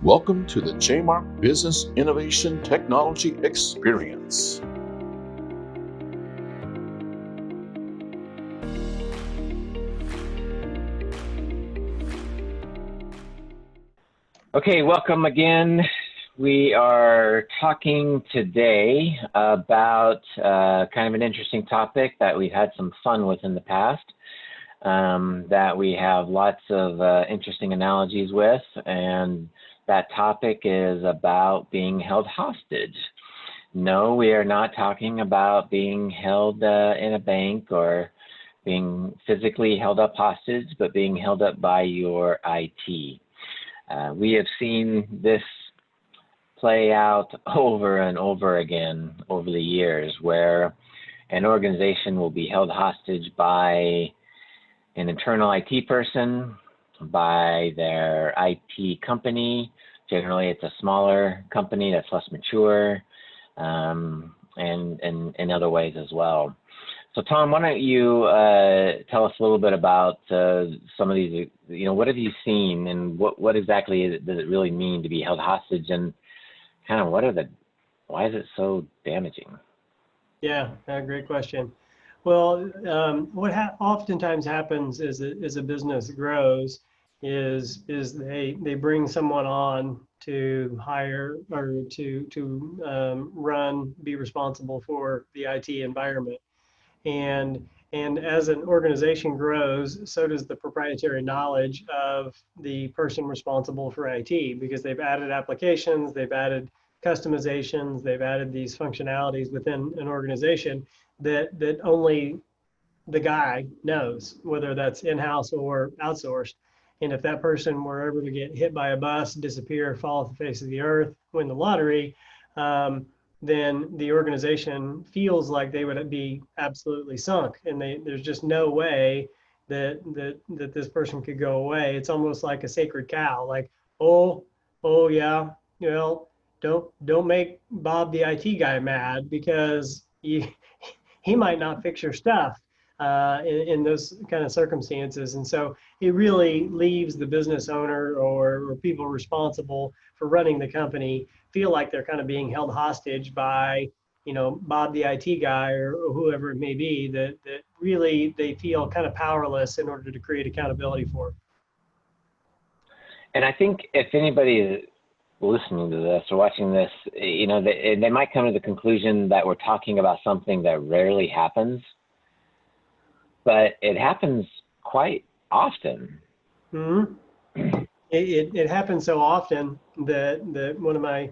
Welcome to the JMark Business Innovation Technology Experience. Okay, welcome again. We are talking today about kind of an interesting topic that we've had some fun with in the past, that we have lots of interesting analogies with, and that topic is about being held hostage. No, we are not talking about being held in a bank or being physically held up hostage, but being held up by your IT. We have seen this play out over and over again over the years, where an organization will be held hostage by an internal IT person, by their IT company. Generally, it's a smaller company that's less mature, and in other ways as well. So, Tom, why don't you tell us a little bit about some of these, what have you seen, and what exactly does it really mean to be held hostage, and kind of why is it so damaging? Yeah, great question. Well, what oftentimes happens is as a business grows is they bring someone on to hire or to be responsible for the IT environment. And as an organization grows, so does the proprietary knowledge of the person responsible for IT, because they've added applications, they've added customizations, they've added these functionalities within an organization that only the guy knows, whether that's in-house or outsourced. And if that person were ever to get hit by a bus, disappear, fall off the face of the earth, win the lottery, then the organization feels like they would be absolutely sunk, and there's just no way that this person could go away. It's almost like a sacred cow, like, oh yeah, don't make Bob the IT guy mad, because he might not fix your stuff in those kind of circumstances. And so it really leaves the business owner or people responsible for running the company feel like they're kind of being held hostage by, Bob the IT guy or whoever it may be, that really they feel kind of powerless in order to create accountability for. And I think if anybody is listening to this or watching this, they might come to the conclusion that we're talking about something that rarely happens, but it happens quite often. Mm-hmm. It happens so often that one of my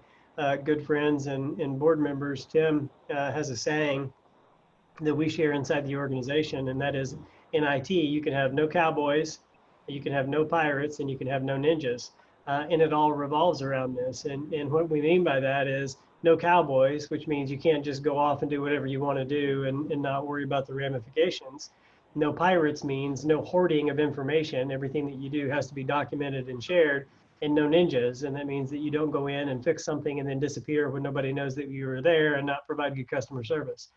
good friends and board members, Tim, has a saying that we share inside the organization, and that is, in IT, you can have no cowboys, you can have no pirates, and you can have no ninjas. And it all revolves around this. And what we mean by that is no cowboys, which means you can't just go off and do whatever you want to do and not worry about the ramifications. No pirates means no hoarding of information. Everything that you do has to be documented and shared. And no ninjas, and that means that you don't go in and fix something and then disappear when nobody knows that you were there and not provide good customer service.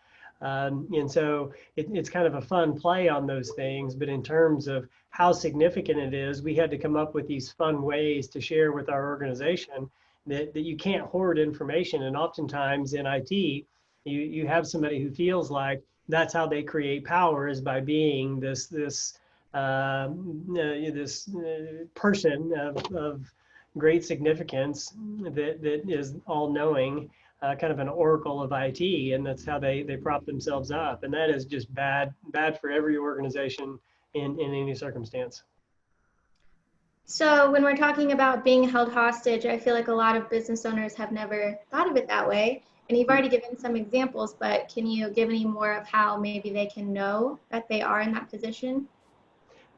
And so it's kind of a fun play on those things, but in terms of how significant it is, we had to come up with these fun ways to share with our organization that you can't hoard information. And oftentimes in IT, you have somebody who feels like that's how they create power, is by being this person of great significance that is all knowing, kind of an oracle of IT, and that's how they prop themselves up. And that is just bad for every organization in any circumstance. So when we're talking about being held hostage, I feel like a lot of business owners have never thought of it that way. And you've already given some examples, but can you give any more of how maybe they can know that they are in that position?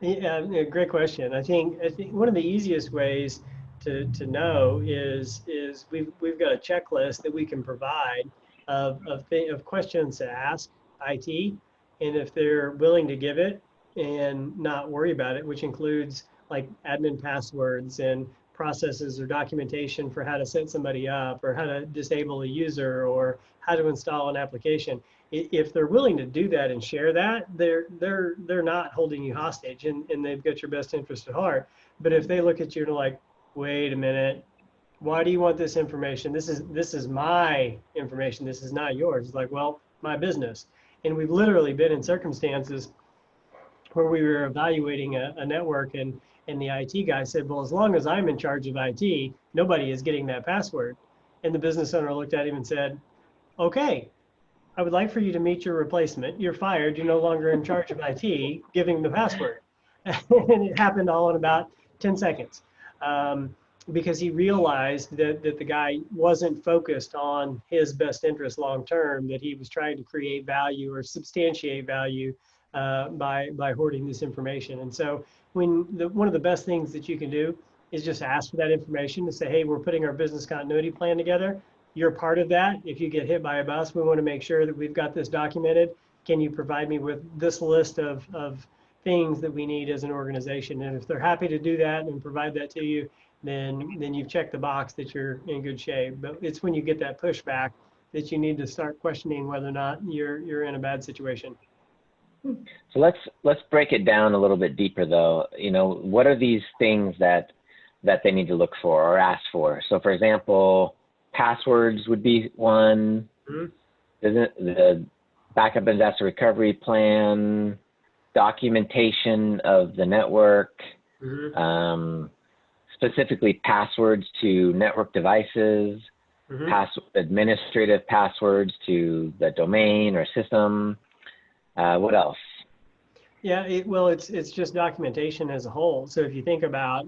Yeah, great question. I think one of the easiest ways to know is we've got a checklist that we can provide of questions to ask IT, and if they're willing to give it and not worry about it, which includes like admin passwords and processes or documentation for how to set somebody up or how to disable a user or how to install an application. If they're willing to do that and share that, they're not holding you hostage, and they've got your best interest at heart. But if they look at you and like, wait a minute, why do you want this information? This is my information. This is not yours. It's like, well, my business. And we've literally been in circumstances where we were evaluating a network, and the IT guy said, well, as long as I'm in charge of IT, nobody is getting that password. And the business owner looked at him and said, okay, I would like for you to meet your replacement. You're fired. You're no longer in charge of IT. Giving the password. And it happened all in about 10 seconds. Because he realized that the guy wasn't focused on his best interest long term, that he was trying to create value or substantiate value by hoarding this information. And so one of the best things that you can do is just ask for that information to say, hey, we're putting our business continuity plan together. You're part of that. If you get hit by a bus, we want to make sure that we've got this documented. Can you provide me with this list of things that we need as an organization? And if they're happy to do that and provide that to you, then you've checked the box that you're in good shape. But it's when you get that pushback that you need to start questioning whether or not you're in a bad situation. So let's break it down a little bit deeper, though. What are these things that they need to look for or ask for? So, for example, passwords would be one. Mm-hmm. The backup and disaster recovery plan, documentation of the network, mm-hmm. Specifically passwords to network devices, mm-hmm. Administrative passwords to the domain or system. What else? Yeah, it's just documentation as a whole. So if you think about,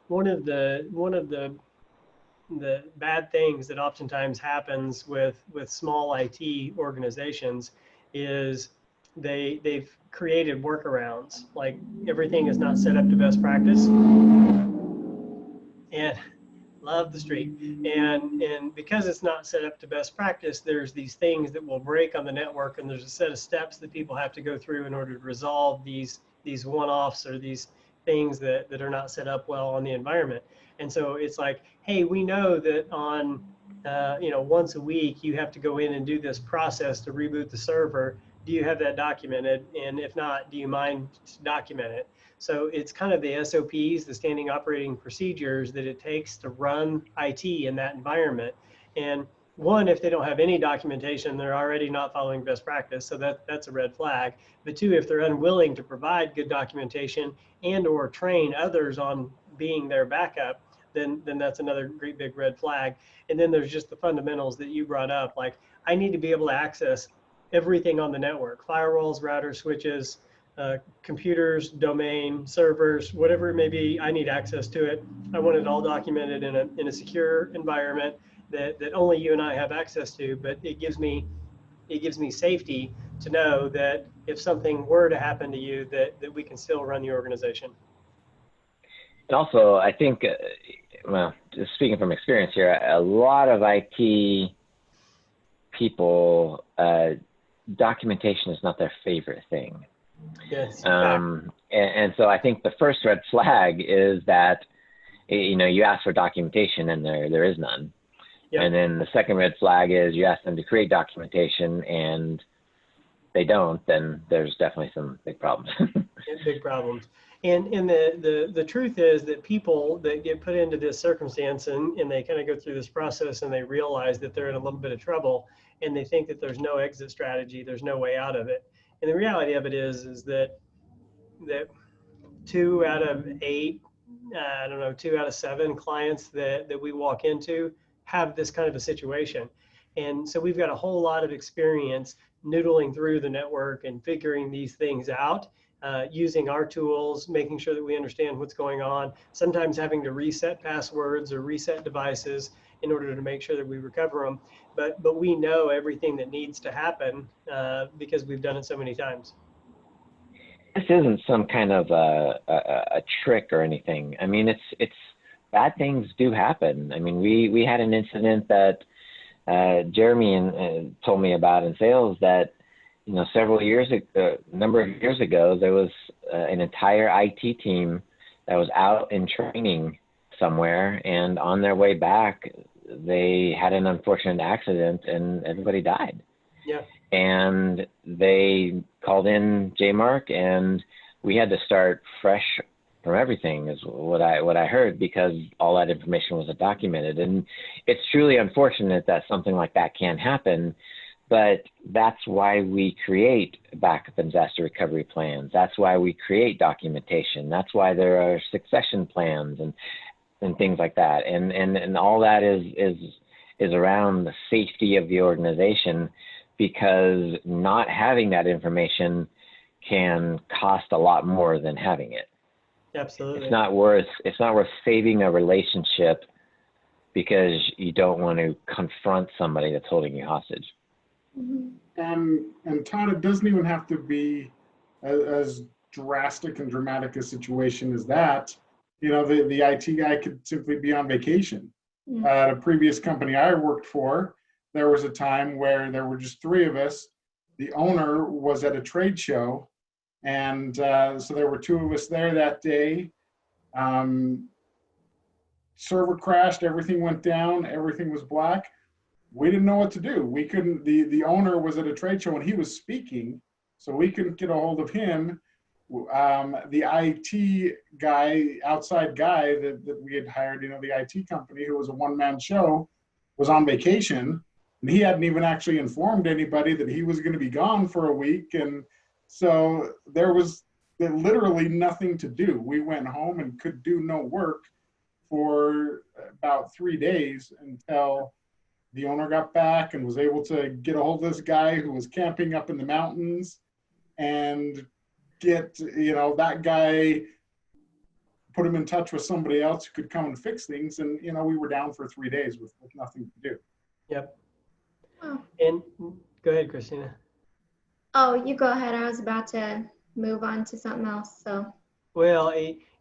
one of the bad things that oftentimes happens with small IT organizations is they've created workarounds. Like everything is not set up to best practice. And love the street. And because it's not set up to best practice, there's these things that will break on the network, and there's a set of steps that people have to go through in order to resolve these one-offs or these things that are not set up well on the environment. And so it's like, hey, we know that on once a week you have to go in and do this process to reboot the server. Do you have that documented? And if not, do you mind to document it? So it's kind of the SOPs, the standing operating procedures that it takes to run IT in that environment. And one, if they don't have any documentation, they're already not following best practice. So that's a red flag. But two, if they're unwilling to provide good documentation and or train others on being their backup, then that's another great big red flag. And then there's just the fundamentals that you brought up. Like, I need to be able to access everything on the network: firewalls, routers, switches, computers, domain, servers, whatever it may be. I need access to it. I want it all documented in a secure environment that only you and I have access to. But it gives me safety to know that if something were to happen to you, that we can still run the organization. And also, I think, well, just speaking from experience here, a lot of IT people, documentation is not their favorite thing. Yes. And so I think the first red flag is that, you ask for documentation and there is none. Yep. And then the second red flag is you ask them to create documentation and they don't, then there's definitely some big problems. Big problems. And the truth is that people that get put into this circumstance and they kind of go through this process and they realize that they're in a little bit of trouble and they think that there's no exit strategy, there's no way out of it. And the reality of it is that 2 out of 8, 2 out of 7 clients that we walk into have this kind of a situation. And so we've got a whole lot of experience noodling through the network and figuring these things out, using our tools, making sure that we understand what's going on, sometimes having to reset passwords or reset devices in order to make sure that we recover them. But we know everything that needs to happen because we've done it so many times. This isn't some kind of a trick or anything. I mean, it's bad things do happen. I mean, we had an incident that Jeremy told me about in sales that, several years ago, a number of years ago, there was an entire IT team that was out in training somewhere, and on their way back, they had an unfortunate accident and everybody died. Yeah. And they called in JMark, and we had to start fresh everything, is what I heard, because all that information wasn't documented. And it's truly unfortunate that something like that can happen, but that's why we create backup and disaster recovery plans. That's why we create documentation. That's why there are succession plans and things like that. And all that is around the safety of the organization, because not having that information can cost a lot more than having it. Absolutely. It's not worth saving a relationship because you don't want to confront somebody that's holding you hostage. Mm-hmm. And Todd, it doesn't even have to be as drastic and dramatic a situation as that. You know, the IT guy could simply be on vacation. Mm-hmm. At a previous company I worked for, there was a time where there were just three of us. The owner was at a trade show, and so there were two of us there that day. Server crashed, everything went down, everything was black. We didn't know what to do. We couldn't, the owner was at a trade show and he was speaking, so we couldn't get a hold of him. The IT guy, outside guy that we had hired, you know, the IT company, who was a one-man show, was on vacation, and he hadn't even actually informed anybody that he was going to be gone for a week. And so there was literally nothing to do. We went home and could do no work for about 3 days until the owner got back and was able to get a hold of this guy who was camping up in the mountains, and get, you know, that guy, put him in touch with somebody else who could come and fix things. And, you know, we were down for 3 days with nothing to do. Yep. Oh. And go ahead, Christina. Oh, you go ahead. I was about to move on to something else. So. Well,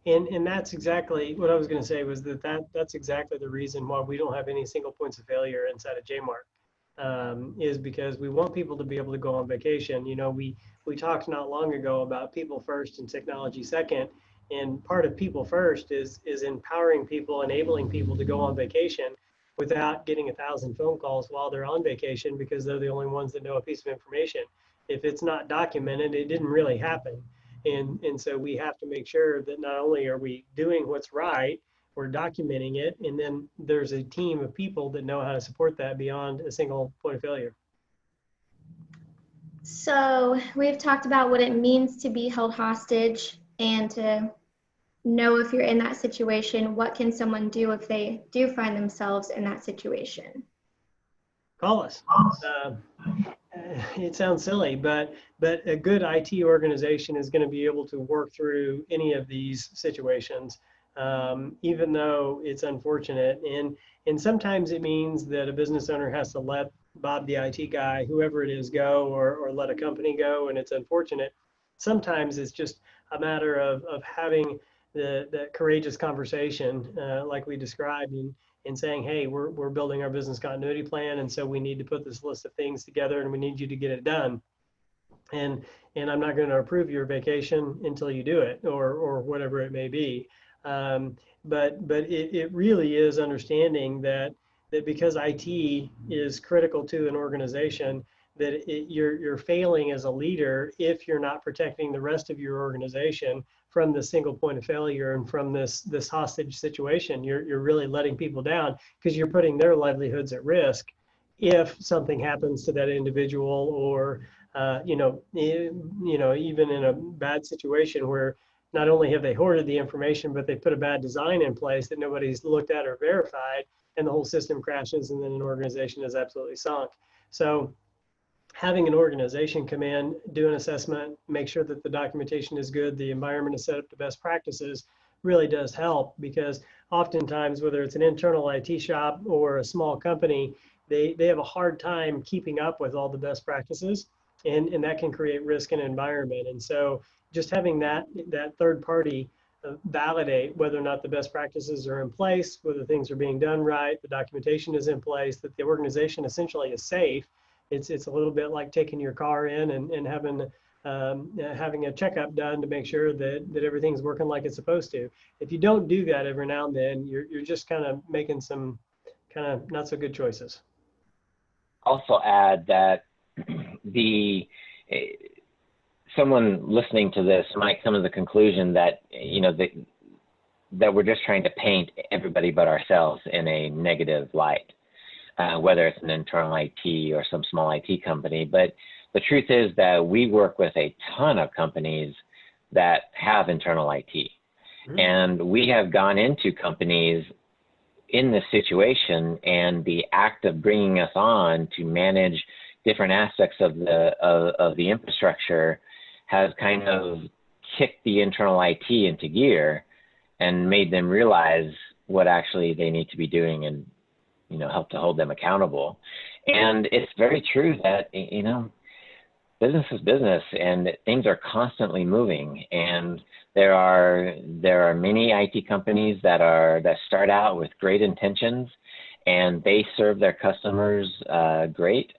and that's exactly what I was going to say, was that's exactly the reason why we don't have any single points of failure inside of JMark, is because we want people to be able to go on vacation. You know, we talked not long ago about people first and technology second, and part of people first is empowering people, enabling people to go on vacation without getting 1,000 phone calls while they're on vacation, because they're the only ones that know a piece of information. If it's not documented, it didn't really happen. And so we have to make sure that not only are we doing what's right, we're documenting it, and then there's a team of people that know how to support that beyond a single point of failure. So we've talked about what it means to be held hostage and to know if you're in that situation. What can someone do if they do find themselves in that situation? Call us. It sounds silly, but a good IT organization is going to be able to work through any of these situations, even though it's unfortunate. And sometimes it means that a business owner has to let Bob, the IT guy, whoever it is, go, or let a company go, and it's unfortunate. Sometimes it's just a matter of having the courageous conversation, like we described, and saying, hey, we're building our business continuity plan, and so we need to put this list of things together, and we need you to get it done. And I'm not going to approve your vacation until you do it, or whatever it may be. But it really is understanding that because IT is critical to an organization, that you're failing as a leader if you're not protecting the rest of your organization from the single point of failure and from this hostage situation. You're really letting people down, because you're putting their livelihoods at risk if something happens to that individual, or even in a bad situation where not only have they hoarded the information, but they put a bad design in place that nobody's looked at or verified, and the whole system crashes, and then an organization is absolutely sunk. So having an organization come in, do an assessment, make sure that the documentation is good, the environment is set up to best practices, really does help, because oftentimes, whether it's an internal IT shop or a small company, they have a hard time keeping up with all the best practices, and that can create risk in an environment. And so just having that third party validate whether or not the best practices are in place, whether things are being done right, the documentation is in place, that the organization essentially is safe. It's a little bit like taking your car in and having a checkup done to make sure that everything's working like it's supposed to. If you don't do that every now and then, you're just kind of making some kind of not so good choices. Also add that the someone listening to this might come to the conclusion that, that we're just trying to paint everybody but ourselves in a negative light, whether it's an internal IT or some small IT company. But the truth is that we work with a ton of companies that have internal IT. Mm-hmm. And we have gone into companies in this situation, and the act of bringing us on to manage different aspects of the infrastructure has kind of kicked the internal IT into gear and made them realize what actually they need to be doing, and help to hold them accountable. And it's very true that business is business, and things are constantly moving. And there are many IT companies that start out with great intentions, and they serve their customers great,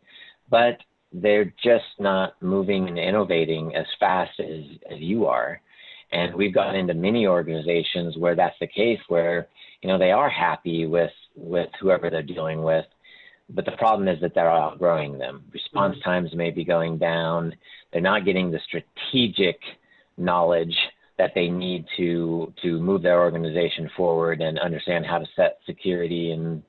but they're just not moving and innovating as fast as you are. And we've gotten into many organizations where that's the case, where they are happy with whoever they're dealing with, but the problem is that they're outgrowing them. Response times may be going down. They're not getting the strategic knowledge that they need to move their organization forward and understand how to set security and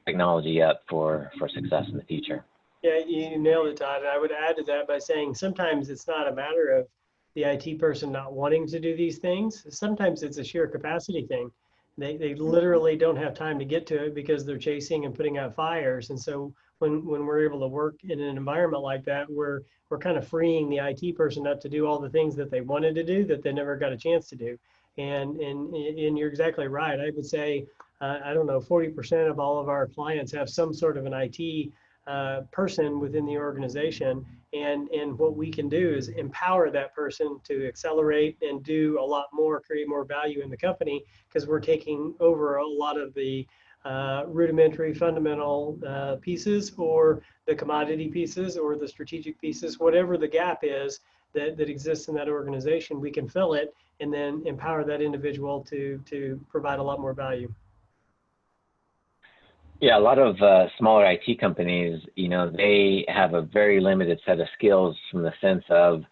technology up for success in the future. Yeah, you nailed it, Todd. And I would add to that by saying sometimes it's not a matter of the IT person not wanting to do these things. Sometimes it's a sheer capacity thing. They literally don't have time to get to it because they're chasing and putting out fires. And so when we're able to work in an environment like that, we're kind of freeing the IT person up to do all the things that they wanted to do that they never got a chance to do. And you're exactly right. I would say, I don't know, 40% of all of our clients have some sort of an IT person within the organization. And what we can do is empower that person to accelerate and do a lot more, create more value in the company, because we're taking over a lot of the rudimentary fundamental pieces, or the commodity pieces, or the strategic pieces, whatever the gap is that exists in that organization, we can fill it and then empower that individual to provide a lot more value. Yeah, a lot of smaller IT companies, they have a very limited set of skills, from the sense of,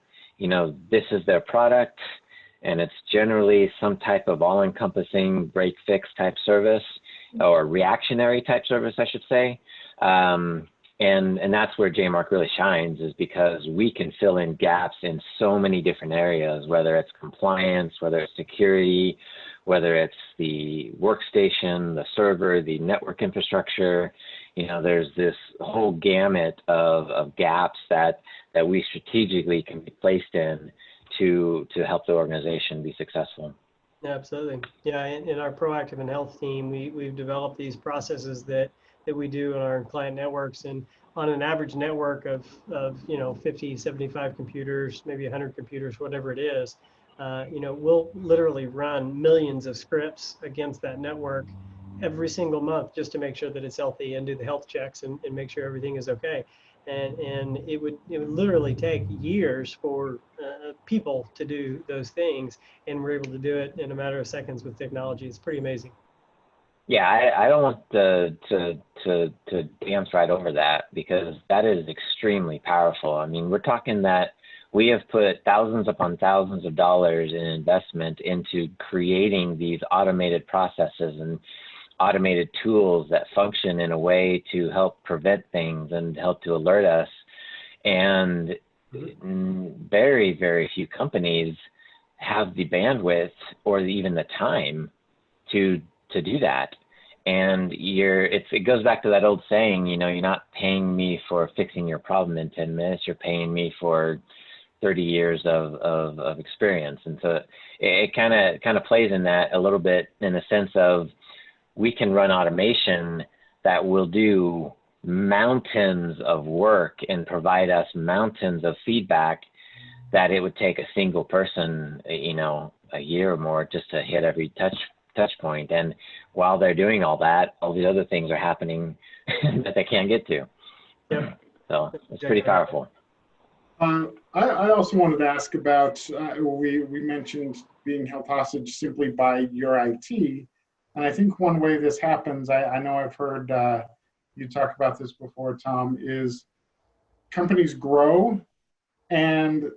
this is their product, and it's generally some type of all-encompassing break-fix type service, or reactionary type service, I should say. And that's where JMark really shines, is because we can fill in gaps in so many different areas, whether it's compliance, whether it's security, whether it's the workstation, the server, the network infrastructure. There's this whole gamut of gaps that we strategically can be placed in to help the organization be successful. Absolutely. Yeah, in our proactive and health team, we've developed these processes that we do in our client networks. And on an average network of 50, 75 computers, maybe 100 computers, whatever it is, we'll literally run millions of scripts against that network every single month, just to make sure that it's healthy, and do the health checks and make sure everything is okay. And it would literally take years for people to do those things, and we're able to do it in a matter of seconds with technology. It's pretty amazing. Yeah, I don't want to dance right over that, because that is extremely powerful. I mean, we're talking that we have put thousands upon thousands of dollars in investment into creating these automated processes and automated tools that function in a way to help prevent things and help to alert us. And very, very few companies have the bandwidth or even the time to do that. And it goes back to that old saying, you're not paying me for fixing your problem in 10 minutes, you're paying me for 30 years of experience. And so it kind of plays in that a little bit, in the sense of, we can run automation that will do mountains of work and provide us mountains of feedback that it would take a single person, a year or more just to hit every touch point. And while they're doing all that, all the other things are happening that they can't get to. Yep. So it's pretty powerful. I also wanted to ask about, we mentioned being held hostage simply by your IT. And I think one way this happens, I know I've heard you talk about this before, Tom, is companies grow, and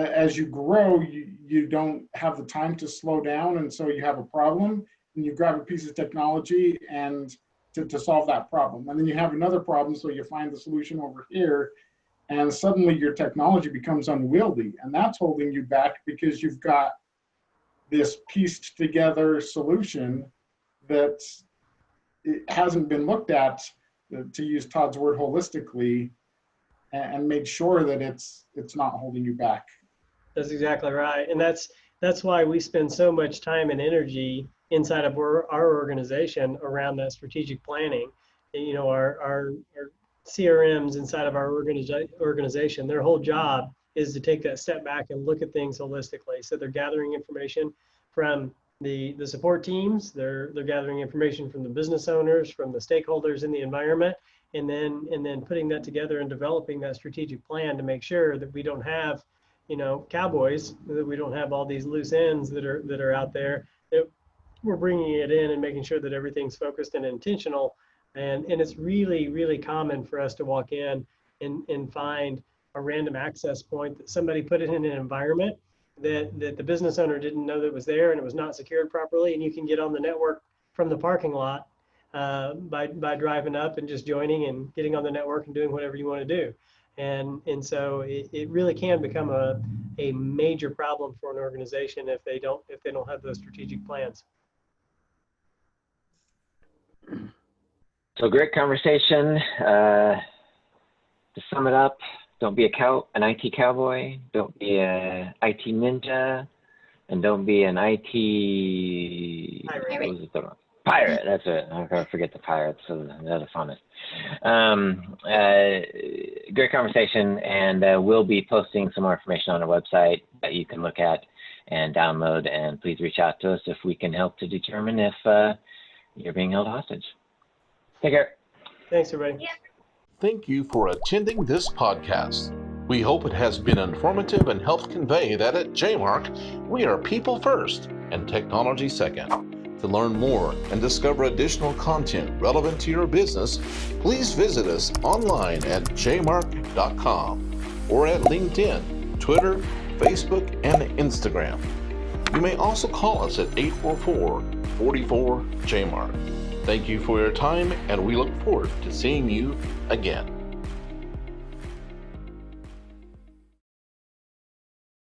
as you grow, you don't have the time to slow down, and so you have a problem, and you grab a piece of technology and to solve that problem. And then you have another problem, so you find the solution over here, and suddenly your technology becomes unwieldy, and that's holding you back because you've got this pieced together solution that it hasn't been looked at, to use Todd's word, holistically, and made sure that it's not holding you back. That's exactly right. And that's why we spend so much time and energy inside of our organization around that strategic planning. You know, our CRMs inside of our organization, their whole job is to take that step back and look at things holistically. So they're gathering information from the support teams, they're gathering information from the business owners, from the stakeholders in the environment, and then putting that together and developing that strategic plan to make sure that we don't have, you know, cowboys, that we don't have all these loose ends that are out there, that we're bringing it in and making sure that everything's focused and intentional. And it's really, really common for us to walk in and find a random access point that somebody put it in an environment that the business owner didn't know that was there, and it was not secured properly, and you can get on the network from the parking lot by driving up and just joining and getting on the network and doing whatever you want to do. And so it really can become a major problem for an organization if they don't have those strategic plans. So great conversation. To sum it up, don't be an IT cowboy, don't be an IT ninja, and don't be an IT pirate. That's it. I'm gonna forget the pirates. So they're the funnest. Great conversation, and we'll be posting some more information on our website that you can look at and download. And please reach out to us if we can help to determine if you're being held hostage. Take care. Thanks, everybody. Yeah. Thank you for attending this podcast. We hope it has been informative and helped convey that at JMark, we are people first and technology second. To learn more and discover additional content relevant to your business, please visit us online at jmark.com or at LinkedIn, Twitter, Facebook, and Instagram. You may also call us at 844-44-JMark. Thank you for your time, and we look forward to seeing you again.